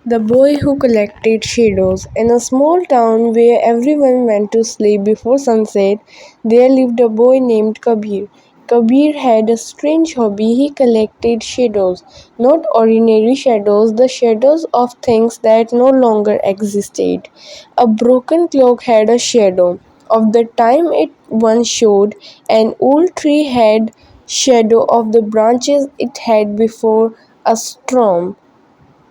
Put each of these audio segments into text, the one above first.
The boy who collected shadows. In a small town where everyone went to sleep before sunset, there lived a boy named Kabir. Kabir had a strange hobby. He collected shadows. Not ordinary shadows, the shadows of things that no longer existed. A broken clock had a shadow. Of the time it once showed, an old tree had shadow of the branches it had before a storm.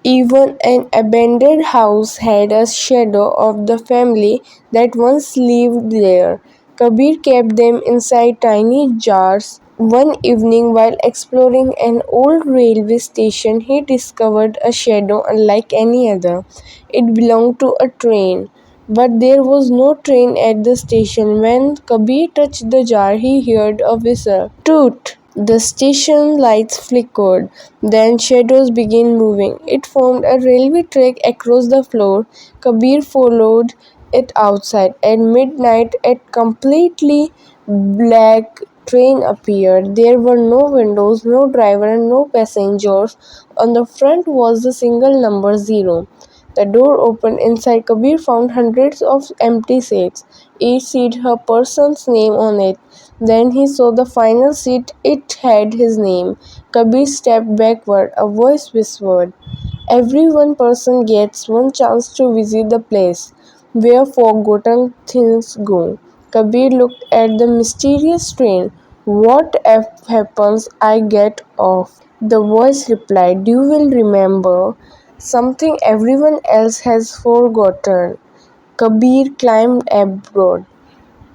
Even an abandoned house had a shadow of the family that once lived there. Kabir kept them inside tiny jars. One evening, while exploring an old railway station, he discovered a shadow unlike any other. It belonged to a train. But there was no train at the station. When Kabir touched the jar, he heard a whistle. Toot! The station lights flickered. Then shadows began moving. It formed a railway track across the floor. Kabir followed it outside. At midnight, a completely black train appeared. There were no windows, no driver, and no passengers. On the front was the single number 0. The door opened. Inside, Kabir found hundreds of empty seats. Each seat had a person's name on it. Then he saw the final seat. It had his name. Kabir stepped backward. A voice whispered, "Every one person gets one chance to visit the place where forgotten things go." Kabir looked at the mysterious train. "What if happens I get off?" The voice replied, "You will remember something everyone else has forgotten." Kabir climbed aboard.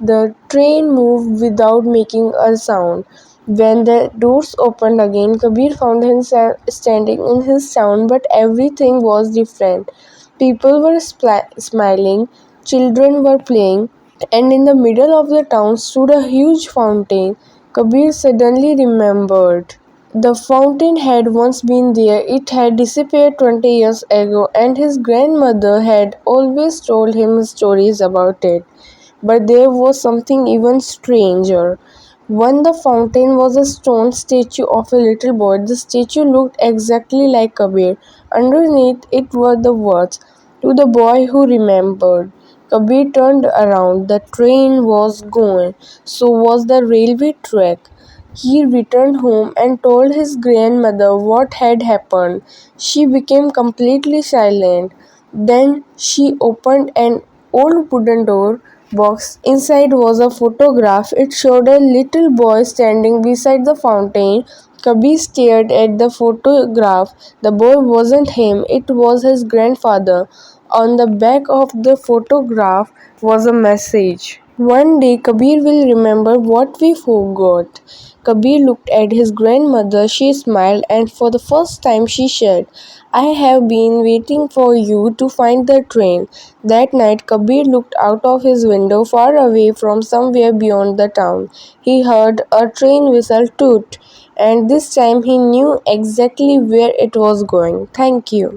The train moved without making a sound. When the doors opened again, Kabir found himself standing in his town, but everything was different. People were smiling, children were playing, and in the middle of the town stood a huge fountain. Kabir suddenly remembered. The fountain had once been there. It had disappeared 20 years ago, and his grandmother had always told him stories about it. But there was something even stranger. When the fountain was a stone statue of a little boy. The statue looked exactly like Kabir. Underneath it were the words, "To the boy who remembered." Kabir turned around. The train was gone. So was the railway track. He returned home and told his grandmother what had happened. She became completely silent. Then she opened an old wooden door box. Inside was a photograph. It showed a little boy standing beside the fountain. Kabir stared at the photograph. The boy wasn't him, it was his grandfather. On the back of the photograph was a message. "One day Kabir will remember what we forgot." Kabir looked at his grandmother. She smiled, and for the first time she said, "I have been waiting for you to find the train." That night Kabir looked out of his window far away from somewhere beyond the town. He heard a train whistle toot, and this time he knew exactly where it was going. Thank you.